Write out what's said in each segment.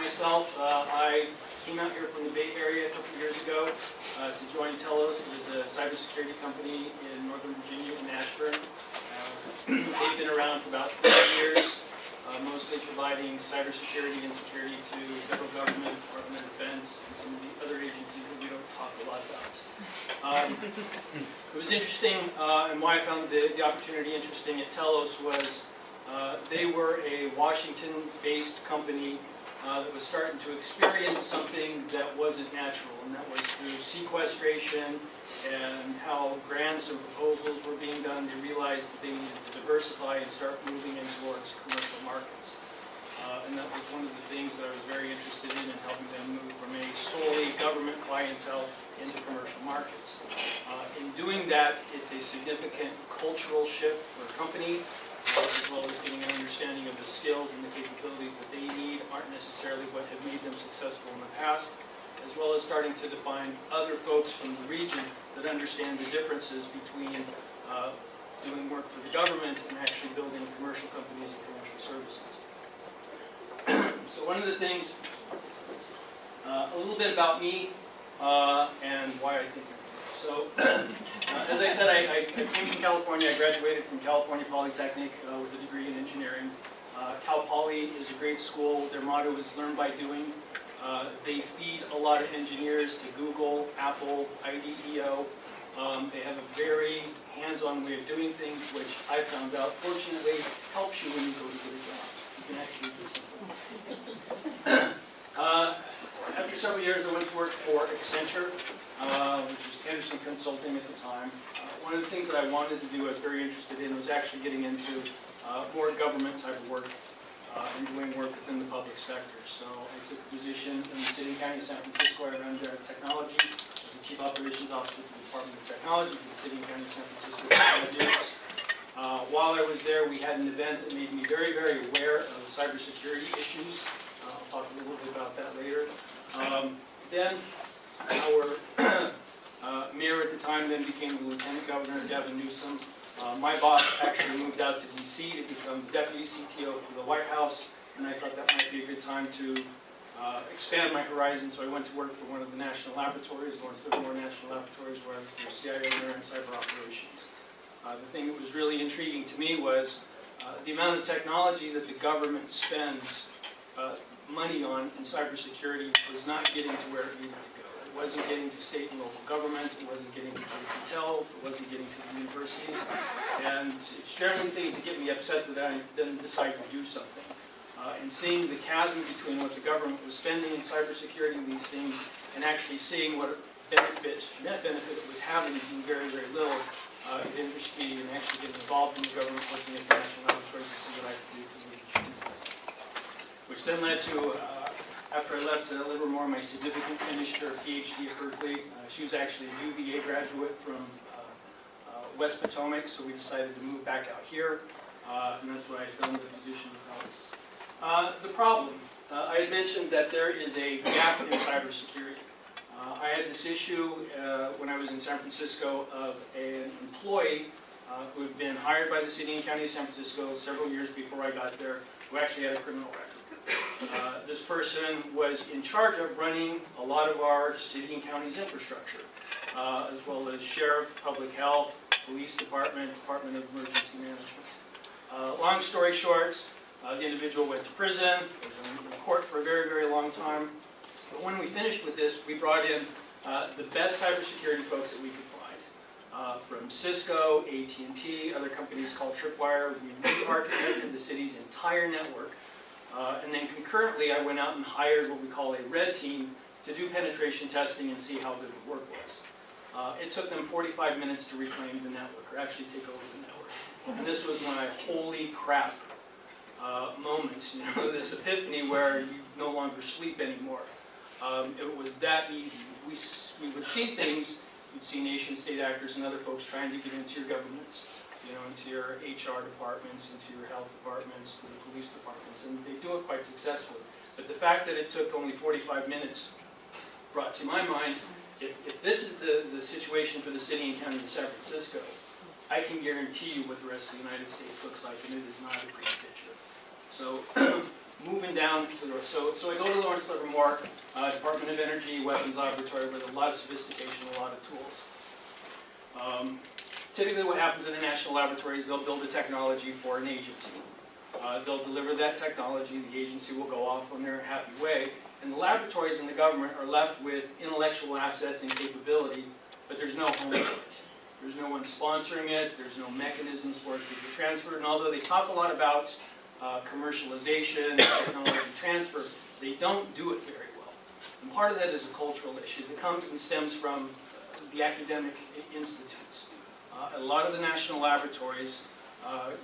myself. I came out here from the Bay Area a couple of years ago to join Telos. It is a cybersecurity company in Northern Virginia in Ashburn. They've been around for about 30 years, mostly providing cybersecurity and security to the federal government, Department of Defense, and some of the other agencies that we don't talk a lot about. It was interesting, and why I found the opportunity interesting at Telos was they were a Washington-based company that was starting to experience something that wasn't natural, and that was through sequestration and how grants and proposals were being done. They realized that they needed to diversify and start moving in towards commercial markets. And that was one of the things that I was very interested in helping them move from a solely government clientele into commercial markets. In doing that, it's a significant cultural shift for a company, as well as getting an understanding of the skills and the capabilities that they need aren't necessarily what have made them successful in the past, as well as starting to define other folks from the region that understand the differences between doing work for the government and actually building commercial companies and commercial services. So one of the things, a little bit about me and why I think I'm here. So, as I said, I came from California. I graduated from California Polytechnic with a degree in engineering. Cal Poly is a great school. Their motto is learn by doing. They feed a lot of engineers to Google, Apple, IDEO. They have a very hands-on way of doing things, which I found out, fortunately, helps you when you go to get a job. You can actually do something. After several years, I went to work for Accenture, which was Anderson Consulting at the time. One of the things that I wanted to do, I was very interested in, was actually getting into more government type of work and doing work within the public sector. So I took a position in the city and county of San Francisco. I ran their technology as the chief operations officer for the Department of Technology for the city and county of San Francisco for 5 years. While I was there, we had an event that made me very, very aware of cybersecurity issues. I'll talk a little bit about that later. Then our mayor at the time then became the Lieutenant Governor, Gavin Newsom. My boss actually moved out to D.C. to become Deputy CTO for the White House, and I thought that might be a good time to expand my horizon, so I went to work for one of the national laboratories, Lawrence Livermore National Laboratories, where I was their CIO there in cyber operations. The thing that was really intriguing to me was the amount of technology that the government spends money on in cybersecurity was not getting to where it needed to go. It wasn't getting to state and local governments, it wasn't getting to K-12, it wasn't getting to the universities, and it's generally things that get me upset that I then decide to do something. And seeing the chasm between what the government was spending in cybersecurity and these things, and actually seeing what net benefit it was having being very, very little, it interested me in actually getting involved in the government, working at the national laboratories to see what I could do to make changes. Which then led to, after I left Livermore, my significant finished her PhD at Berkeley. She was actually a UVA graduate from West Potomac, so we decided to move back out here, and that's why I found the position with Telos. The problem, I had mentioned that there is a gap in cybersecurity. I had this issue when I was in San Francisco of an employee who had been hired by the city and county of San Francisco several years before I got there, who actually had a criminal record. This person was in charge of running a lot of our city and county's infrastructure, as well as sheriff, public health, police department, Department of Emergency Management. Long story short, the individual went to prison, was in court for a very, very long time. But when we finished with this, we brought in the best cybersecurity folks that we could find. From Cisco, AT&T, other companies called Tripwire. We re-architected the city's entire network. And then concurrently, I went out and hired what we call a red team to do penetration testing and see how good the work was. It took them 45 minutes to reclaim the network, or actually take over the network. And this was my holy crap moment, this epiphany where you no longer sleep anymore. It was that easy. We would see things, you'd see nation-state actors and other folks trying to get into your governments, into your HR departments, into your health departments, to the police departments, and they do it quite successfully. But the fact that it took only 45 minutes brought to my mind, if this is the situation for the city and county of San Francisco, I can guarantee you what the rest of the United States looks like, and it is not a pretty picture. So moving down to the, so I go to Lawrence Livermore, Department of Energy, Weapons Laboratory, with a lot of sophistication, a lot of tools. Typically what happens in a national laboratory is they'll build a technology for an agency. They'll deliver that technology, the agency will go off on their happy way, and the laboratories in the government are left with intellectual assets and capability, but there's no home for it. There's no one sponsoring it, there's no mechanisms for it to be transferred, and although they talk a lot about commercialization and technology transfer, they don't do it very well. And part of that is a cultural issue that comes and stems from the academic institutes. A lot of the national laboratories,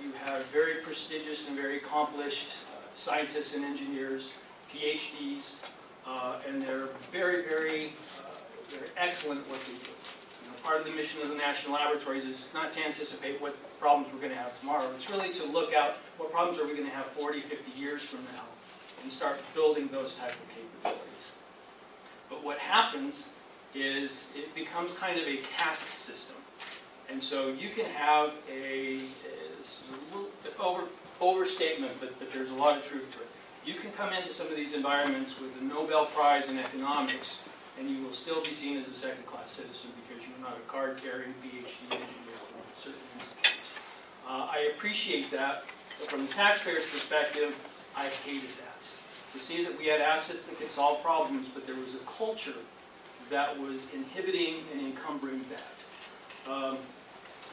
you have very prestigious and very accomplished scientists and engineers, PhDs, and they're very excellent at what they do. Part of the mission of the national laboratories is not to anticipate what problems we're going to have tomorrow. It's really to look out what problems are we going to have 40, 50 years from now and start building those type of capabilities. But what happens is it becomes kind of a caste system. And so you can have this is a little bit overstatement, but there's a lot of truth to it. You can come into some of these environments with a Nobel Prize in economics, and you will still be seen as a second-class citizen because you're not a card-carrying PhD engineer from certain institutes. I appreciate that, but from the taxpayer's perspective, I hated that. To see that we had assets that could solve problems, but there was a culture that was inhibiting and encumbering that.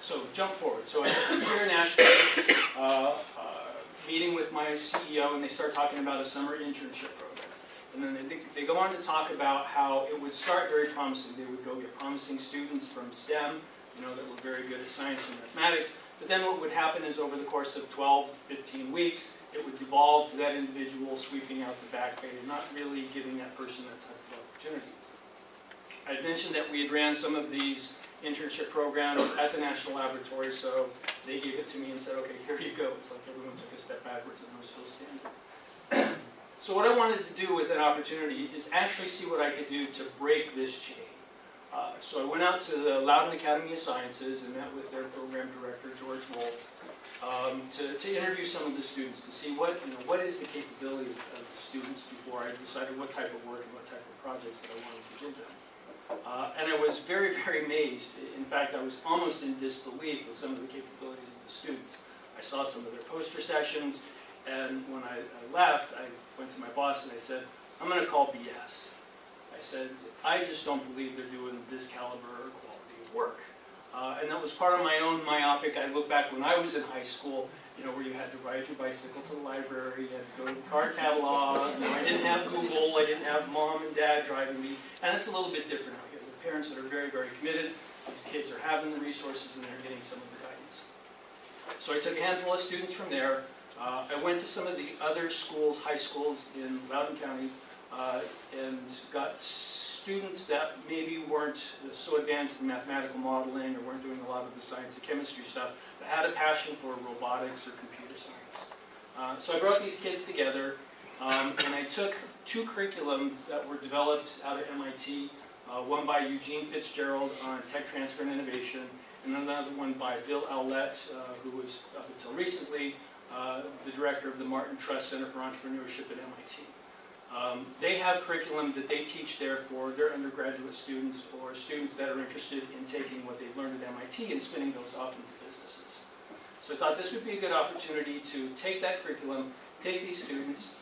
So jump forward. So I'm here in Ashland, meeting with my CEO, and they start talking about a summer internship program. And then they go on to talk about how it would start very promising. They would go get promising students from STEM, that were very good at science and mathematics. But then what would happen is over the course of 12, 15 weeks, it would devolve to that individual sweeping out the back bay and not really giving that person that type of opportunity. I mentioned that we had ran some of these internship programs at the National Laboratory, so they gave it to me and said, okay, here you go. It's like everyone took a step backwards and we're still standing. So what I wanted to do with that opportunity is actually see what I could do to break this chain. So I went out to the Loudoun Academy of Sciences and met with their program director, George Wolf, to interview some of the students to see what is the capability of the students before I decided what type of work and what type of projects that I wanted to give them. And I was very amazed. In fact, I was almost in disbelief with some of the capabilities of the students. I saw some of their poster sessions, and when I left, I went to my boss and I said, I'm going to call BS. I said, I just don't believe they're doing this caliber or quality of work. And that was part of my own myopic. I look back when I was in high school, where you had to ride your bicycle to the library, you had to go to the card catalog. I didn't have Google, I didn't have mom and dad driving me. And it's a little bit different out here. The parents that are very committed, these kids are having the resources and they're getting some of the guidance. So I took a handful of students from there. I went to some of the other schools, high schools in Loudoun County, and got students that maybe weren't so advanced in mathematical modeling or weren't doing a lot of the science and chemistry stuff, but had a passion for robotics or computer science. So I brought these kids together, and I took two curriculums that were developed out of MIT, one by Eugene Fitzgerald on tech transfer and innovation, and another one by Bill Owlett, who was, up until recently, the director of the Martin Trust Center for Entrepreneurship at MIT. They have curriculum that they teach there for their undergraduate students or students that are interested in taking what they've learned at MIT and spinning those off into businesses. So I thought this would be a good opportunity to take that curriculum, take these students,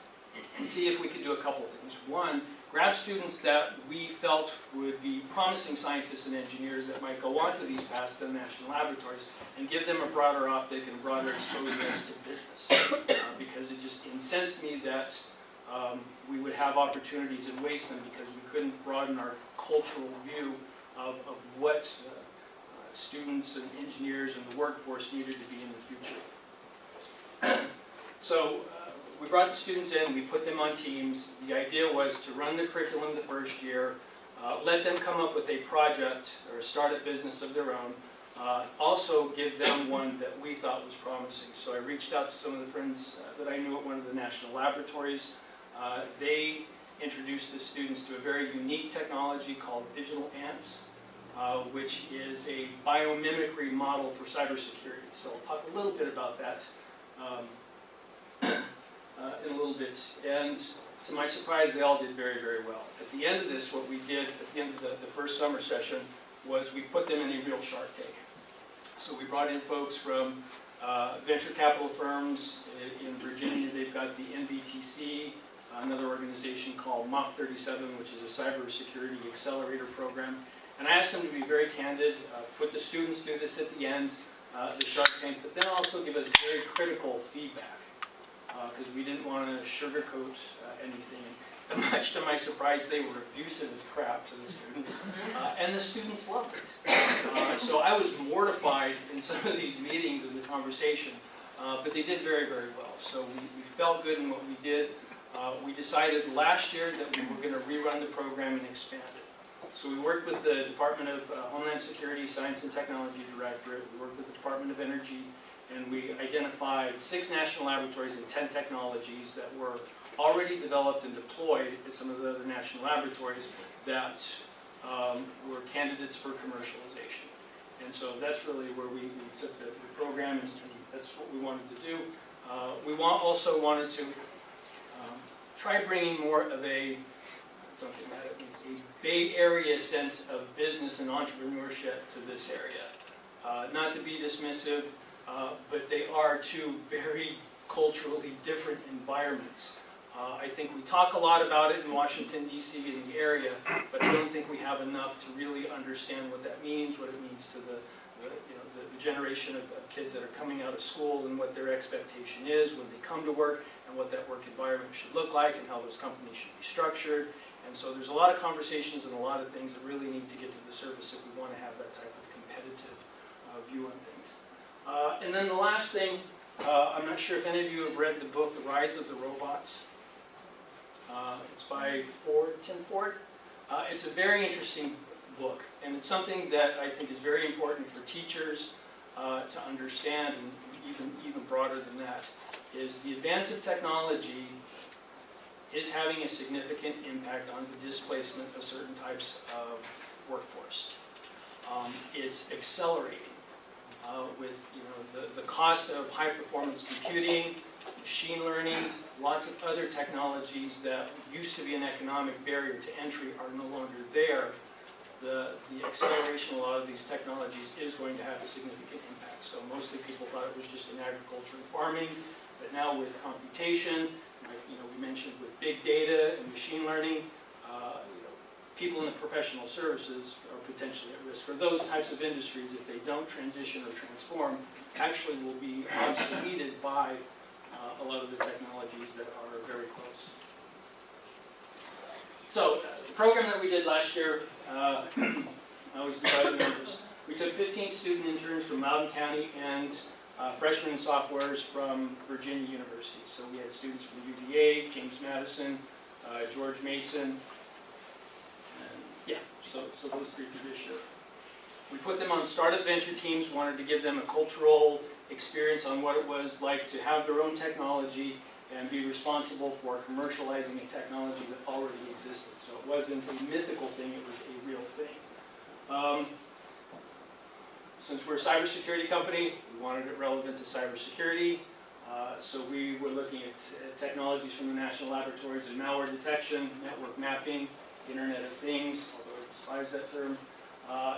and see if we could do a couple of things. One, grab students that we felt would be promising scientists and engineers that might go on to these paths to the national laboratories and give them a broader optic and broader exposure to business. Because it just incensed me that we would have opportunities and waste them because we couldn't broaden our cultural view of what students and engineers and the workforce needed to be in the future. So we brought the students in, we put them on teams. The idea was to run the curriculum the first year, let them come up with a project or start a business of their own, also give them one that we thought was promising. So I reached out to some of the friends that I knew at one of the national laboratories. They introduced the students to a very unique technology called digital ants, which is a biomimicry model for cybersecurity. So I'll talk a little bit about that. in a little bit. And to my surprise, they all did very, very well. At the end of this, what we did at the end of the first summer session was we put them in a real Shark Tank. So we brought in folks from venture capital firms. In Virginia, they've got the NBTC, another organization called MOP 37, which is a cybersecurity accelerator program. And I asked them to be very candid, put the students through this at the end, the Shark Tank, but then also give us very critical feedback, because we didn't want to sugarcoat anything. And much to my surprise, they were abusive as crap to the students, and the students loved it. So I was mortified in some of these meetings and the conversation, but they did very, very well. So we felt good in what we did. We decided last year that we were going to rerun the program and expand it. So we worked with the Department of Homeland Security, Science and Technology Directorate. We worked with the Department of Energy, and we identified 6 national laboratories and 10 technologies that were already developed and deployed at some of the other national laboratories that were candidates for commercialization. And so that's really where we took the program, and that's what we wanted to do. We also wanted to try bringing more of a, don't get mad at me, a Bay Area sense of business and entrepreneurship to this area. Not to be dismissive, but they are 2 very culturally different environments. I think we talk a lot about it in Washington, D.C. in the area, but I don't think we have enough to really understand what that means, what it means to the generation of kids that are coming out of school, and what their expectation is when they come to work, and what that work environment should look like, and how those companies should be structured. And so there's a lot of conversations and a lot of things that really need to get to the surface if we want to have that type of competitive view on things. And then the last thing, I'm not sure if any of you have read the book, The Rise of the Robots. It's by Tim Ford. It's a very interesting book, and it's something that I think is very important for teachers to understand, and even broader than that, is the advance of technology is having a significant impact on the displacement of certain types of workforce. It's accelerating with the cost of high-performance computing, machine learning, lots of other technologies that used to be an economic barrier to entry are no longer there. The acceleration of a lot of these technologies is going to have a significant impact. So mostly people thought it was just in agriculture and farming, but now with computation, like we mentioned with big data and machine learning, people in the professional services are potentially at risk. For those types of industries, if they don't transition or transform, actually will be obsoleted by a lot of the technologies that are very close. So the program that we did last year, I always divide the numbers. We took 15 student interns from Loudoun County and freshmen and sophomores from Virginia University. So we had students from UVA, James Madison, George Mason, and so those 3 for this year. We put them on startup venture teams, wanted to give them a cultural experience on what it was like to have their own technology and be responsible for commercializing a technology that already existed. So it wasn't a mythical thing, it was a real thing. Since we're a cybersecurity company, we wanted it relevant to cybersecurity. So we were looking at technologies from the national laboratories in malware detection, network mapping, Internet of Things, although it despised that term,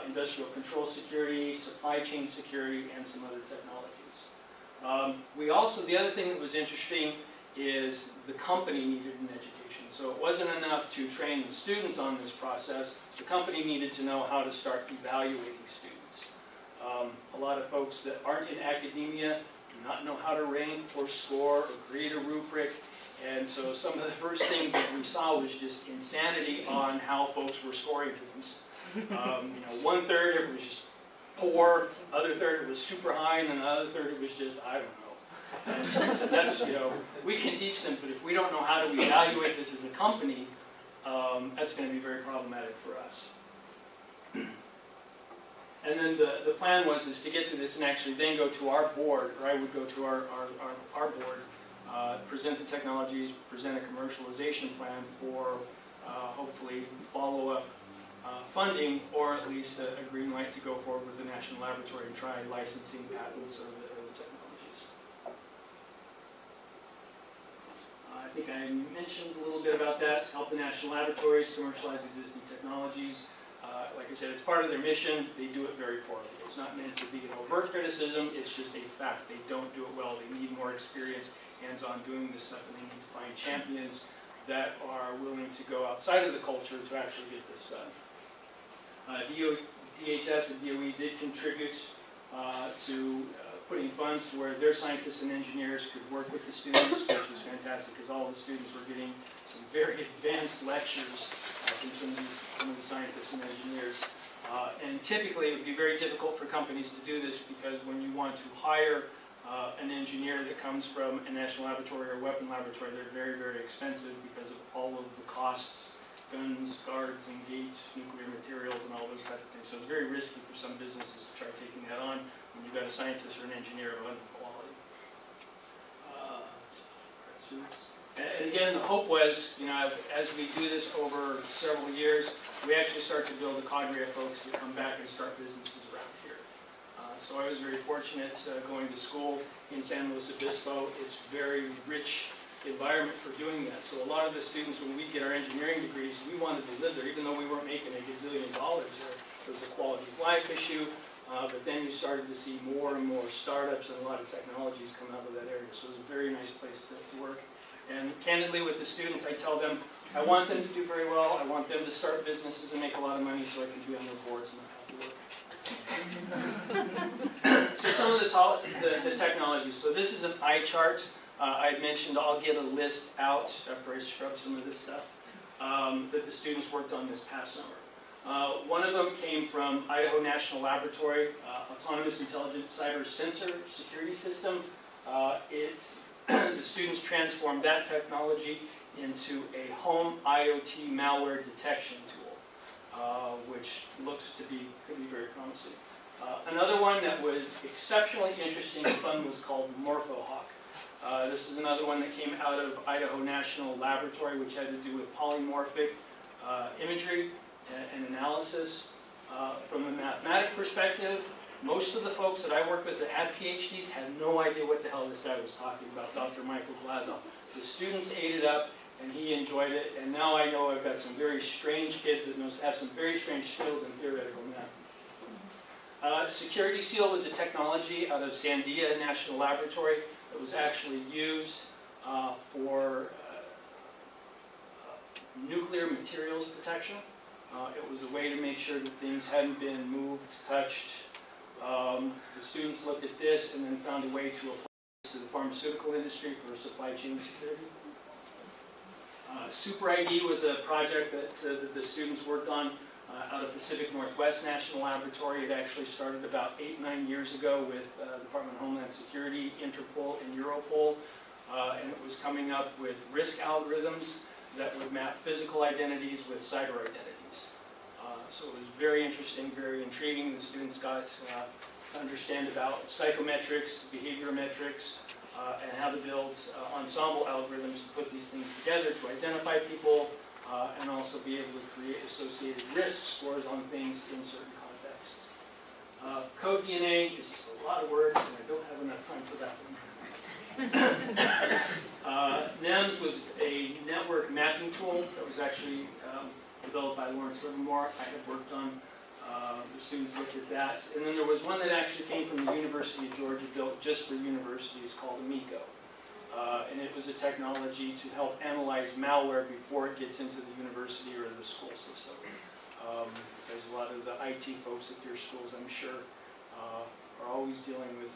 industrial control security, supply chain security, and some other technologies. The other thing that was interesting is the company needed an education. So it wasn't enough to train the students on this process. The company needed to know how to start evaluating students. A lot of folks that aren't in academia do not know how to rank or score or create a rubric. And so some of the first things that we saw was just insanity on how folks were scoring things. 1/3 it was just poor, other third it was super high, and then the other third it was just, I don't know. And so we said, that's, we can teach them, but if we don't know how to evaluate this as a company, that's going to be very problematic for us. And then the plan was to get to this and actually then go to our board, or I would go to our board, present the technologies, present a commercialization plan for hopefully follow-up funding, or at least a green light to go forward with the national laboratory and try licensing patents of the technologies. I mentioned a little bit about that, help the national laboratories commercialize existing technologies. Like I said, it's part of their mission. They do it very poorly. It's not meant to be an overt criticism. It's just a fact. They don't do it well. They need more experience, hands-on doing this stuff, and they need to find champions that are willing to go outside of the culture to actually get this done. DHS and DOE did contribute to putting funds to where their scientists and engineers could work with the students, which was fantastic because all the students were getting some very advanced lectures from some of the scientists and engineers. And typically it would be very difficult for companies to do this because when you want to hire an engineer that comes from a national laboratory or weapon laboratory, they're very, very expensive because of all of the costs, guns, guards, and gates, nuclear materials, and all those type of things. So it's very risky for some businesses to try taking that on when you've got a scientist or an engineer of under quality. And again, the hope was, you know, as we do this over several years, we actually start to build a cadre of folks that come back and start businesses around here. So I was very fortunate going to school in San Luis Obispo. It's a very rich environment for doing that. So a lot of the students, when we get our engineering degrees, we wanted to live there, even though we weren't making a gazillion dollars there. There was a quality of life issue, but then you started to see more and more startups and a lot of technologies come out of that area. So it was a very nice place to work. And candidly with the students, I tell them, I want them to do very well. I want them to start businesses and make a lot of money so I can be on their boards and not have to work. So some of the technologies. So this is an eye chart. I mentioned I'll get a list out after I scrub some of this stuff that the students worked on this past summer. One of them came from Idaho National Laboratory, Autonomous Intelligent Cyber Sensor Security System. The students transformed that technology into a home IoT malware detection tool, which could be very promising. Another one that was exceptionally interesting and fun was called MorphoHawk. This is another one that came out of Idaho National Laboratory, which had to do with polymorphic imagery and analysis. From a mathematic perspective, most of the folks that I worked with that had PhDs had no idea what the hell this guy was talking about, Dr. Michael Glazow. The students ate it up, and he enjoyed it, and now I know I've got some very strange kids that have some very strange skills in theoretical math. Security Seal was a technology out of Sandia National Laboratory that was actually used for nuclear materials protection. It was a way to make sure that things hadn't been moved, touched. The students looked at this and then found a way to apply this to the pharmaceutical industry for supply chain security. Super ID was a project that the students worked on out of Pacific Northwest National Laboratory. It actually started about 8-9 years ago with the Department of Homeland Security, Interpol, and Europol. And it was coming up with risk algorithms that would map physical identities with cyber identities. So it was very interesting, very intriguing. The students got to understand about psychometrics, behaviorometrics, and how to build ensemble algorithms to put these things together to identify people and also be able to create associated risk scores on things in certain contexts. Code DNA is just a lot of words, and I don't have enough time for that one. NEMS was a network mapping tool that was actually developed by Lawrence Livermore. I had worked on. The students looked at that. And then there was one that actually came from the University of Georgia, built just for universities, called Amico. And it was a technology to help analyze malware before it gets into the university or the school system. There's a lot of the IT folks at your schools, I'm sure, are always dealing with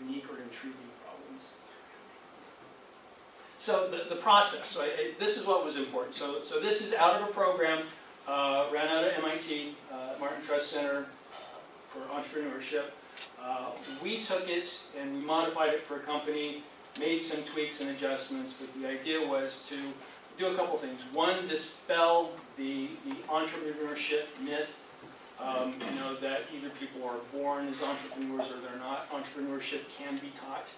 unique or intriguing problems. So the process, so this is what was important. So this is out of a program, ran out of MIT, Martin Trust Center for Entrepreneurship. We took it and we modified it for a company, made some tweaks and adjustments, but the idea was to do a couple things. One, dispel the entrepreneurship myth. That either people are born as entrepreneurs or they're not. Entrepreneurship can be taught.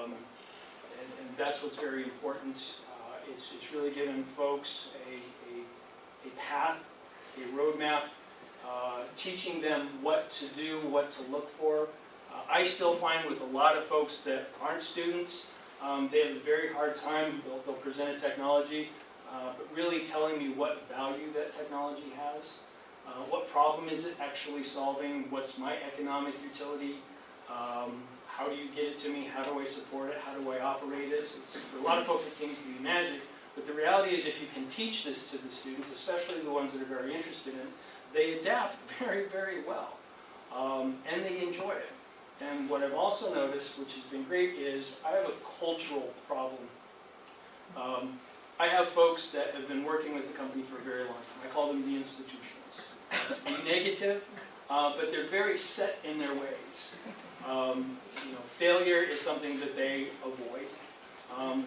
And that's what's very important. It's really giving folks a path, a roadmap, teaching them what to do, what to look for. I still find with a lot of folks that aren't students, They have a very hard time. They'll present a technology, but really telling me what value that technology has. What problem is it actually solving? What's my economic utility? How do you get it to me? How do I support it? How do I operate it? For a lot of folks it seems to be magic, but the reality is if you can teach this to the students, especially the ones that are very interested in it, they adapt very, very well, and they enjoy it. And what I've also noticed, which has been great, is I have a cultural problem. I have folks that have been working with the company for a very long time. I call them the institutionalists. To be negative, but they're very set in their ways. Failure is something that they avoid.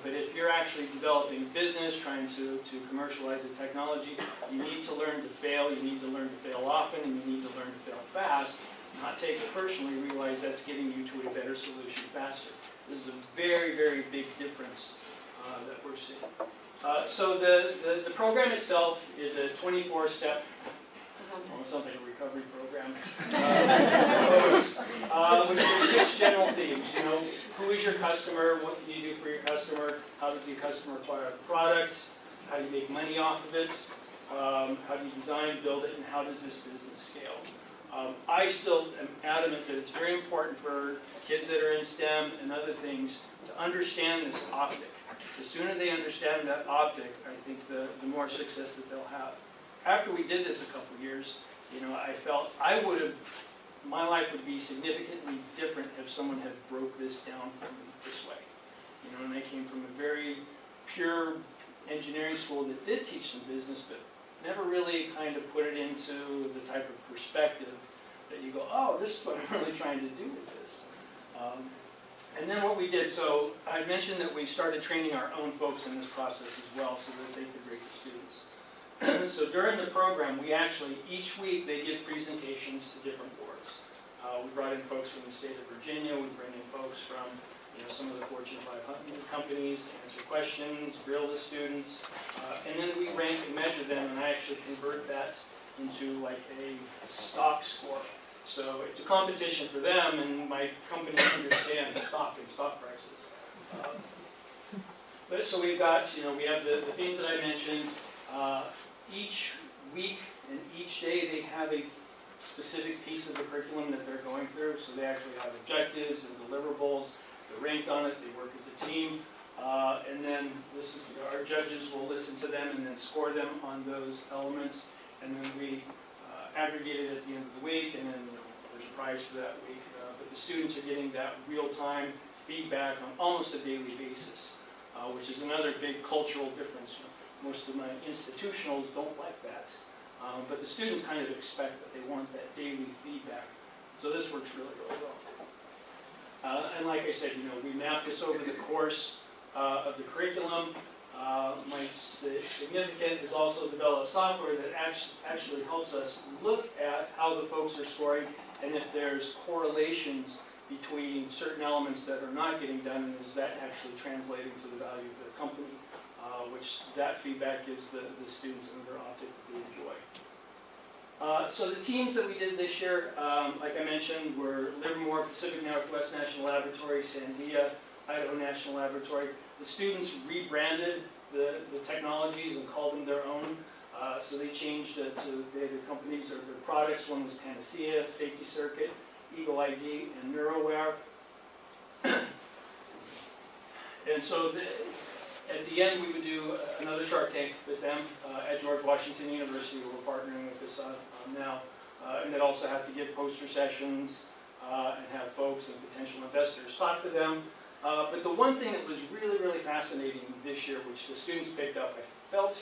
But if you're actually developing business, trying to commercialize a technology, you need to learn to fail, you need to learn to fail often, and you need to learn to fail fast. Not take it personally, realize that's getting you to a better solution faster. This is a very, very big difference that we're seeing. So the program itself is a 24-step, well, it sounds like a recovery program, which are 6 general themes. Who is your customer? What can you do for your customer? How does the customer acquire the product? How do you make money off of it? How do you design, build it, and how does this business scale? I still am adamant that it's very important for kids that are in STEM and other things to understand this optic. The sooner they understand that optic, I think the more success that they'll have. After we did this a couple of years, I felt my life would be significantly different if someone had broke this down for me this way. And I came from a very pure engineering school that did teach some business, but never really kind of put it into the type of perspective that you go, oh, this is what I'm really trying to do with this. And then what we did, so I mentioned that we started training our own folks in this process as well so that they could rate the students. So during the program, we actually, each week they give presentations to different boards. We brought in folks from the state of Virginia, we bring in folks from some of the Fortune 500 companies to answer questions, grill the students, and then we rank and measure them, and I actually convert that into like a stock score. So it's a competition for them, and my company understands stock and stock prices. So we've got, we have the themes that I mentioned. Each week and each day they have a specific piece of the curriculum that they're going through. So they actually have objectives and deliverables. They're ranked on it. They work as a team. And then our judges will listen to them and then score them on those elements. And then we aggregate it at the end of the week, and then there's a prize for that week. But the students are getting that real-time feedback on almost a daily basis, which is another big cultural difference. Most of my institutionals don't like that. But the students kind of expect that. They want that daily feedback. So this works really, really well. And like I said, we map this over the course of the curriculum. My significant has also developed software that actually helps us look at how the folks are scoring and if there's correlations between certain elements that are not getting done, and is that actually translating to the value of the company, which that feedback gives the students another optic that they enjoy. So the teams that we did this year, like I mentioned, were Livermore, Pacific Northwest National Laboratory, Sandia, Idaho National Laboratory. The students rebranded the technologies and called them their own. So they changed it to the companies or their products. One was Panacea, Safety Circuit, Eagle ID, and NeuroWare. And so at the end, we would do another Shark Tank with them at George Washington University, where we're partnering with this now. And they'd also have to give poster sessions and have folks and potential investors talk to them. But the one thing that was really, really fascinating this year, which the students picked up, I felt,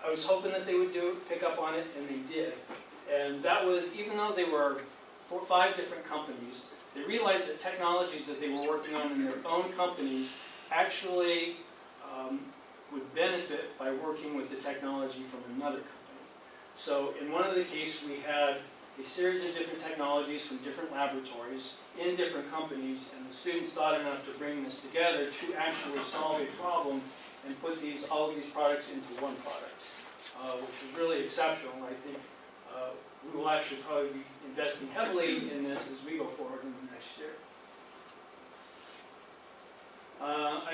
I was hoping that they would pick up on it, and they did. And that was, even though they were 4 or 5 different companies, they realized that technologies that they were working on in their own companies actually would benefit by working with the technology from another company. So in one of the cases, we had a series of different technologies from different laboratories in different companies, and the students thought enough to bring this together to actually solve a problem and put all of these products into one product, which was really exceptional. I think we will actually probably be investing heavily in this as we go forward in the next year.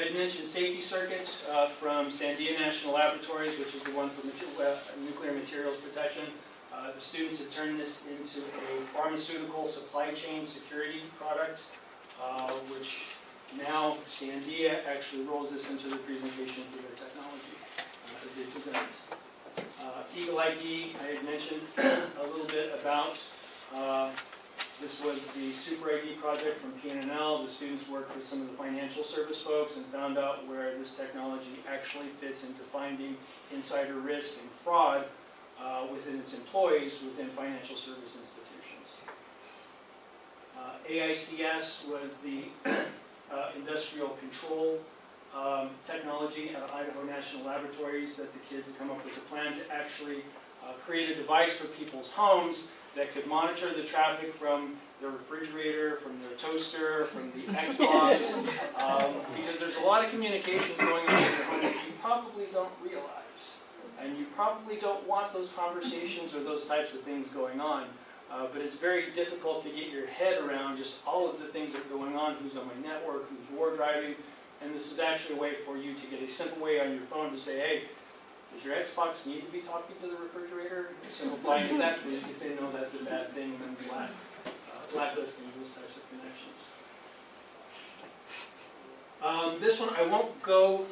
I had mentioned safety circuits from Sandia National Laboratories, which is the one for nuclear materials protection. The students have turned this into a pharmaceutical supply chain security product, which now Sandia actually rolls this into the presentation for their technology as they present. Eagle ID, I had mentioned a little bit about. This was the Super ID project from PNNL. The students worked with some of the financial service folks and found out where this technology actually fits into finding insider risk and fraud within its employees within financial service institutions. AICS was the industrial control technology at Idaho National Laboratories that the kids had come up with a plan to actually create a device for people's homes that could monitor the traffic from their refrigerator, from their toaster, from the Xbox, because there's a lot of communications going on in your home that you probably don't realize. And you probably don't want those conversations or those types of things going on. But it's very difficult to get your head around just all of the things that are going on, who's on my network, who's war driving. And this is actually a way for you to get a simple way on your phone to say, hey, does your Xbox need to be talking to the refrigerator? Simplifying that, you can say, no, that's a bad thing, and then blacklisting those types of connections. This one, I won't go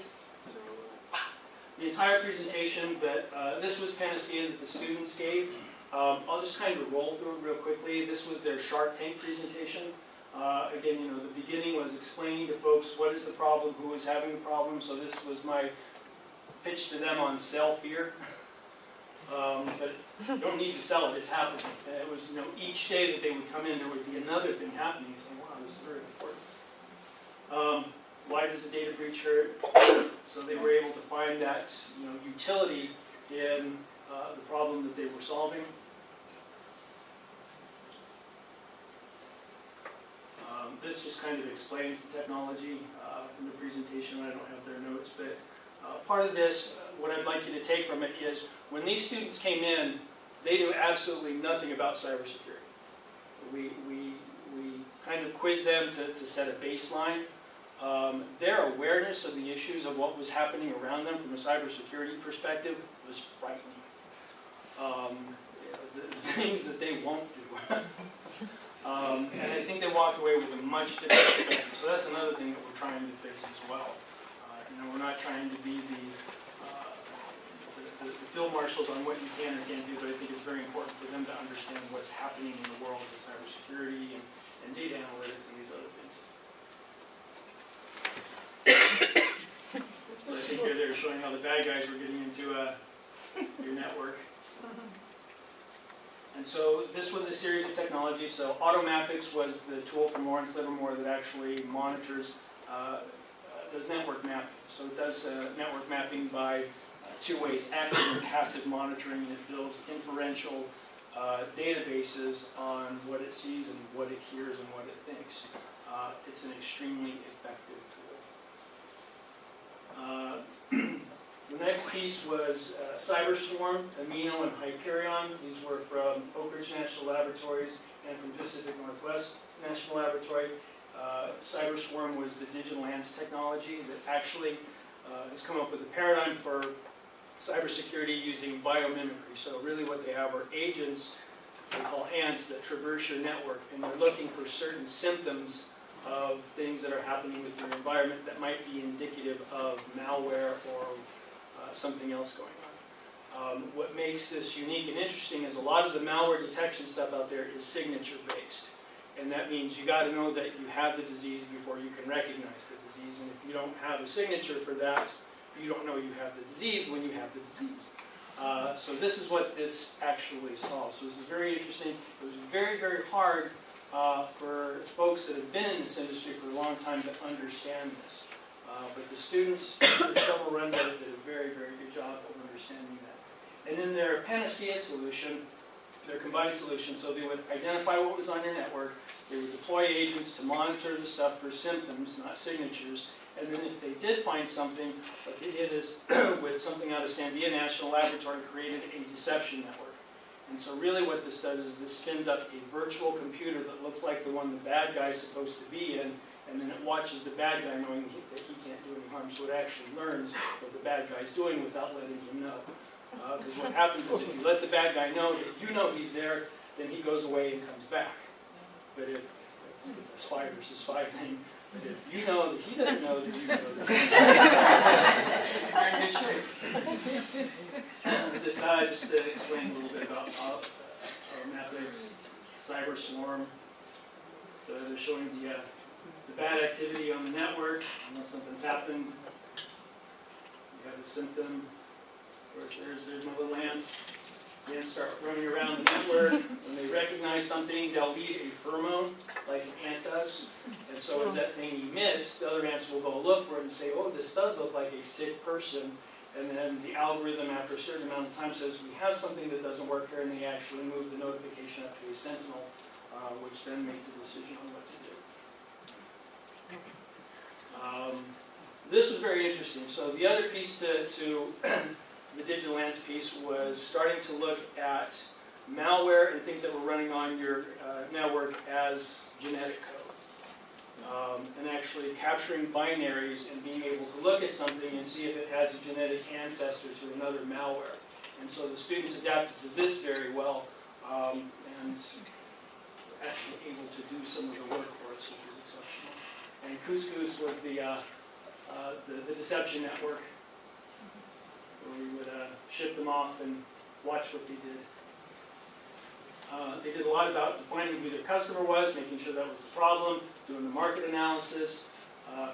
through the entire presentation, but this was Panacea that the students gave. I'll just kind of roll through it real quickly. This was their Shark Tank presentation. Again, you know, the beginning was explaining to folks what is the problem, who is having the problem. So this was my pitch to them on sell fear. But you don't need to sell it, it's happening. It was, you know, each day that they would come in, there would be another thing happening. You say, wow, this is very important. Why does a data breach hurt? So they were able to find that, you know, utility in the problem that they were solving. This just kind of explains the technology in the presentation. I don't have their notes, but part of this, what I'd like you to take from it is when these students came in, they knew absolutely nothing about cybersecurity. We kind of quizzed them to set a baseline. Their awareness of the issues of what was happening around them from a cybersecurity perspective was frightening. The things that they won't do. And I think they walked away with a much different perspective. So that's another thing that we're trying to fix as well. You know, we're not trying to be the field marshals on what you can or can't do, but I think it's very important for them to understand what's happening in the world of cybersecurity and data analytics and these other things. So I think they're showing how the bad guys were getting into your network. And so this was a series of technologies. So Automatics was the tool from Lawrence Livermore that actually monitors, does network mapping. So it does network mapping by two ways, active and passive monitoring, and it builds inferential databases on what it sees and what it hears and what it thinks. It's an extremely effective tool. The next piece was CyberSwarm, Amino, and Hyperion. These were from Oak Ridge National Laboratories and from Pacific Northwest National Laboratory. CyberSwarm was the digital ants technology that actually has come up with a paradigm for cybersecurity using biomimicry. So really what they have are agents, they call ants, that traverse your network, and they're looking for certain symptoms of things that are happening with your environment that might be indicative of malware or something else going on. What makes this unique and interesting is a lot of the malware detection stuff out there is signature-based. And that means you got to know that you have the disease before you can recognize the disease. And if you don't have a signature for that, you don't know you have the disease when you have the disease. So this is what this actually solves. So this is very interesting. It was very, very hard for folks that have been in this industry for a long time to understand this. But the students did several runs at it, did a very, very good job of understanding that. And then their Panacea solution, their combined solution, so they would identify what was on your network, they would deploy agents to monitor the stuff for symptoms, not signatures, and then if they did find something, what they did is, with something out of Sandia National Laboratory, created a deception network. And so really what this does is this spins up a virtual computer that looks like the one the bad guy's supposed to be in, and then it watches the bad guy knowing that he can't do any harm, so it actually learns what the bad guy's doing without letting him know. Because what happens is if you let the bad guy know that you know he's there, then he goes away and comes back. But if it's 5 versus 5 thing, but if you know that he doesn't know that you know that you're in good shape. This just to explain a little bit about methods, cyber swarm. So they're showing the bad activity on the network, unless something's happened. You have the symptom. Of course, there's my little ants. The ants start running around the network. When they recognize something, they'll leave a pheromone, like an ant does. And so as that thing emits, the other ants will go look for it and say, oh, this does look like a sick person. And then the algorithm, after a certain amount of time, says, we have something that doesn't work here, and they actually move the notification up to a sentinel, which then makes a decision on what to do. This was very interesting. So the other piece to the digital ants piece was starting to look at malware and things that were running on your network as genetic code. And actually capturing binaries and being able to look at something and see if it has a genetic ancestor to another malware. And so the students adapted to this very well and were actually able to do some of the work for us, which was exceptional. And Couscous was the deception network, where we would ship them off and watch what they did. They did a lot about defining who their customer was, making sure that was the problem, doing the market analysis,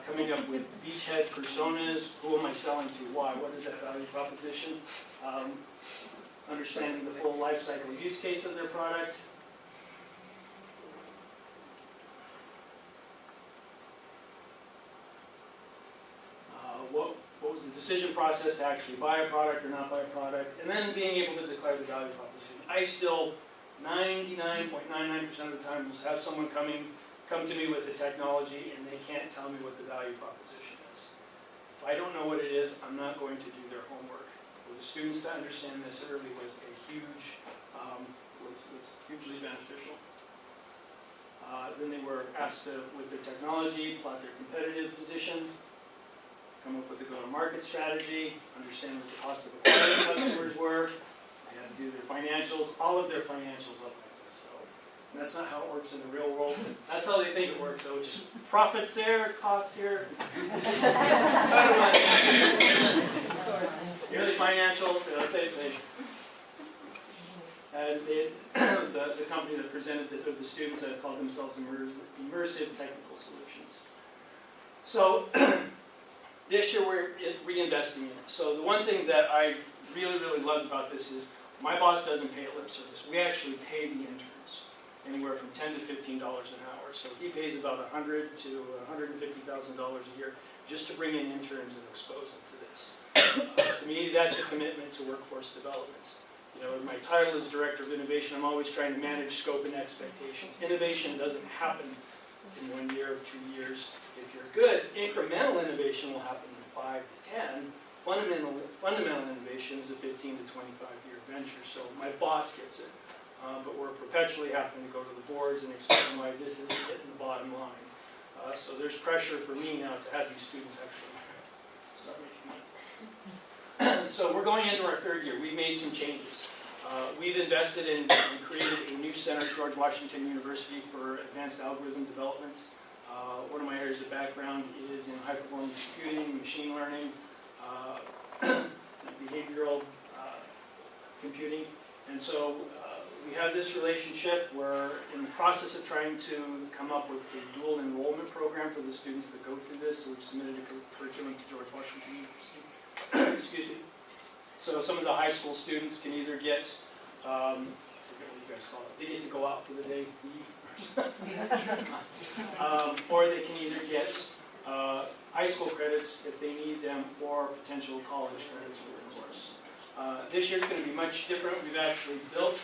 coming up with beachhead personas, who am I selling to, why, what is that value proposition, understanding the full life cycle use case of their product. What was the decision process to actually buy a product or not buy a product, and then being able to declare the value proposition. I still 99.99% of the time will have someone come to me with the technology and they can't tell me what the value proposition is. If I don't know what it is, I'm not going to do their homework. For the students to understand this early was a huge, was hugely beneficial. Then they were asked to, with the technology, plot their competitive position, come up with a go-to-market strategy, understand what the cost of acquiring customers were. They had to do their financials, all of their financials up like this. So, and that's not how it works in the real world. That's how they think it works. So just profits there, costs here. That's how it runs. Yearly financials, and the company that presented the students that called themselves Immersive Technical Solutions. So this year we're reinvesting in it. So the one thing that I really, really loved about this is my boss doesn't pay it lip service. We actually pay the interns anywhere from $10 to $15 an hour. So he pays about $100,000 to $150,000 a year just to bring in interns and expose them to this. To me, that's a commitment to workforce development. You know, my title is Director of Innovation. I'm always trying to manage scope and expectation. Innovation doesn't happen in 1 year or 2 years. If you're good, incremental innovation will happen in 5 to 10. Fundamental innovation is a 15 to 25-year venture. So my boss gets it. But we're perpetually having to go to the boards and explain why this isn't hitting the bottom line. So there's pressure for me now to have these students actually start making money. So we're going into our 3rd year. We've made some changes. We've invested in and created a new center at George Washington University for advanced algorithm development. One of my areas of background is in high-performance computing, machine learning, behavioral computing. And so we have this relationship. We're in the process of trying to come up with a dual enrollment program for the students that go through this. So we've submitted a curriculum to George Washington University. Excuse me. So some of the high school students can either get, I forget what you guys call it, they get to go out for the day, or they can either get high school credits if they need them, or potential college credits for the course. This year's going to be much different. We've actually built,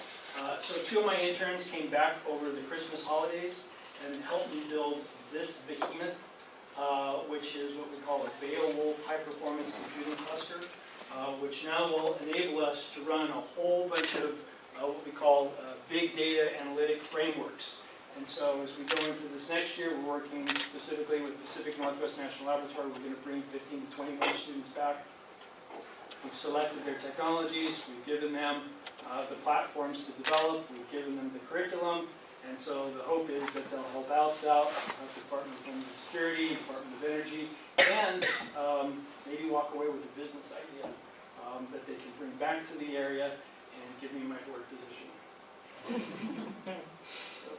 so 2 of my interns came back over the Christmas holidays and helped me build this behemoth, which is what we call a Beowulf high-performance computing cluster, which now will enable us to run a whole bunch of what we call big data analytic frameworks. And so as we go into this next year, we're working specifically with Pacific Northwest National Laboratory. We're going to bring 15 to 21 students back. We've selected their technologies. We've given them the platforms to develop. We've given them the curriculum. And so the hope is that they'll help us out, Department of Homeland Security, Department of Energy, and maybe walk away with a business idea that they can bring back to the area and give me my board position. So,